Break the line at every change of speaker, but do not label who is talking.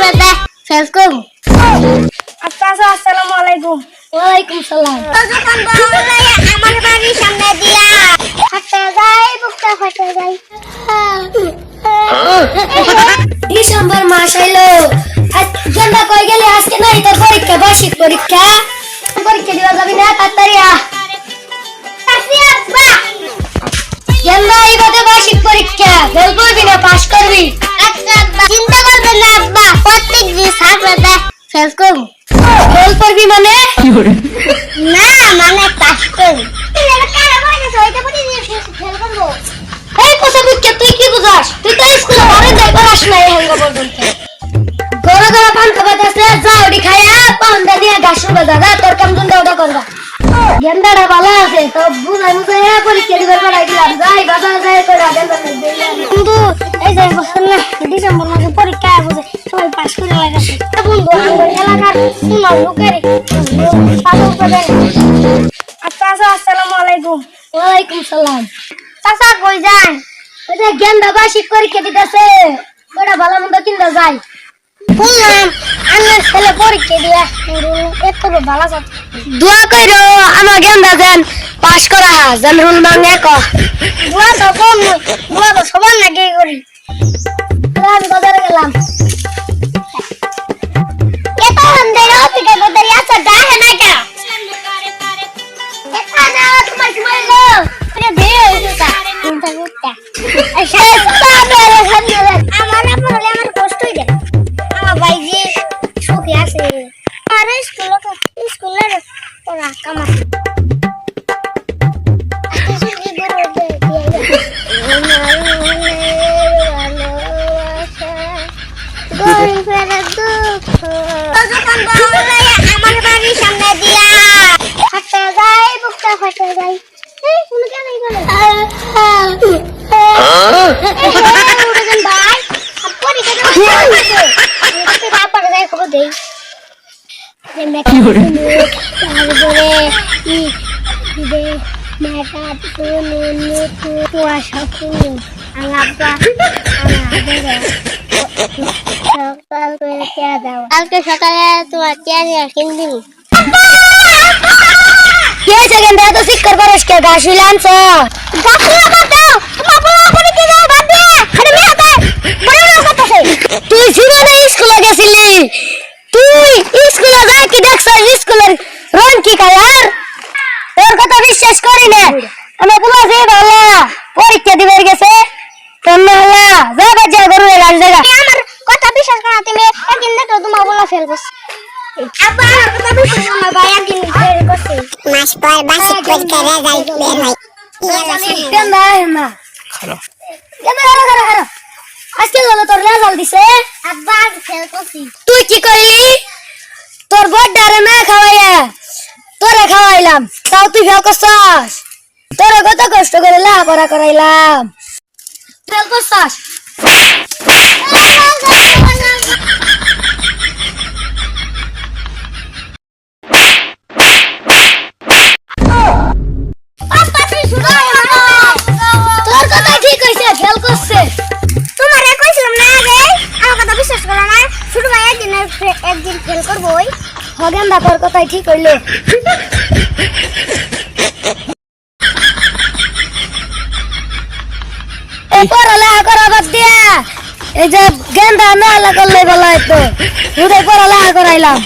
সাথে ফেস করব।
আচ্ছা আসসালামু আলাইকুম।
ওয়ালাইকুম সালাম।
দোকান বলে আমার বাড়ির সামনে দিয়া হাঁটতে যাই বুকটা ফাটে যাই।
ডিসেম্বর মাস আইলো, গেন্দা কই গেলি? আজকে নাই তোর পরীক্ষা, বার্ষিক পরীক্ষা। পরীক্ষা দিবা যাবি না? তাড়াতাড়ি আ। গেন্দা এইবারে বার্ষিক পরীক্ষা, ফেল করবি না পাস করবি?
আচ্ছা আব্বা, চিন্তা করবেন না আব্বা, প্রত্যেক দিন সাথে
ফেল করব। ফেল করবি মানে?
না মানে পাস করব। এটা কারে বলেছ? ওইটা বলি ফেল করব।
এই কথা বুঝকে তুই কি বুঝাস? তুই তো স্কুলে বারে যাই করাস না এই হঙ্গ পর্যন্ত। গড়া গড়া পান খাবার আছে, যা ওডি খায়া পাউন্ডা দিয়ে গাছর বাজারা তোর কাম দুন্দা ওটা করবা। গেন্দাটা ভালো আছে তো বুঝাই বুঝাই পরীক্ষা দিবার পাঠাই দিলাম। যাই বাজার যাই করে গেন্দা দিলাম।
কিন্তু এই যে বছর না ডিসেম্বর মাসে পরীক্ষা বুঝে সবাই পাস করে লাগাছে। বন্ধু আমার এলাকার তোমার লোকের পাগল করে। আচ্ছা আসসালামু আলাইকুম।
ওয়ালাইকুম সালাম।
চাচা কই যান?
ওই যে গেন্দা বার্ষিক পরীক্ষা দিতেছে, ওটা ভালো মন্দ কিনতে যাই।
শুনলাম আমার ছেলে পরীক্ষা দিয়া এত ভালো আছে।
দোয়া কইরো আমার গেন্দা যেন পাস করা হয়, যেন রুল মাঙ্গে ক।
দোয়া তো কম, দোয়া তো সবার নাকি করি।
আমি বাজারে গেলাম।
এত অন্ধের অপেক্ষা করতে আছে দেখে না কে? এখানে তোমার কি বললো? এটা দিয়ে হইছে চিন্তা করতে। এই আমার পড়লে আমার কষ্টই দেয়। আমার ভাই যে সুখী আছে। আর স্কুলের ওরা কামা আমার বাড়ির সামনে দিয়া হাঁটতে যাই বুকটা ফাটে যাই। শুনে কেন ভাই পরীক্ষা যাই খবর দেই। কালকে সকালে তোমার চেয়ার কিনবি।
কি হয়েছে গেন্দা? এত শিক্ষার পারস কে? ঘাস হইলে আনছ? তুই জীবনে স্কুলে গেছিলি? তুই স্কুলে যা কি দেখছ? স্কুলের রং কি কালার? তোর কথা বিশ্বাস করি না। আমার বলা যে ভালো পরীক্ষা দিবে গেছে তোর না হলা যা বাজা গরু গাছ জায়গা।
আমার কথা বিশ্বাস করো তুমি, একদিন দেখো তোমার বলা ফেল করছে। আব্বা আমার কথা বিশ্বাস করো ভাই, একদিন ফেল করছে। মাস পর বার্ষিক পরীক্ষা রেজাল্ট বের হয়।
গেন্দা না খারাপ গেন্দা খারাপ আজকে হলো তোর রেজাল্ট দিছে।
আব্বা ফেল করছি।
তুই কি করলি? তোর বড়ডারে না খাওয়াইয়া তোরে খাওয়াইলাম, তাও তুই ফেল করছস? তোরে কত কষ্ট করে লেখাপড়া করাইলাম, ফেল করছস? তোর কথা ঠিক হইছে, ফেল করছে।
তোমারে কইছিলাম না আগে আমার কথা বিশ্বাস করো না। ছোট ভাই একদিন ফেল করবই।
হগেন্দা তোর কথাই ঠিক হইলো। পড়ালেখা করা বাদ দিয়া এই যে গেন্দা না করলে ভালো হইতো। পড়ালেখা করাইলাম।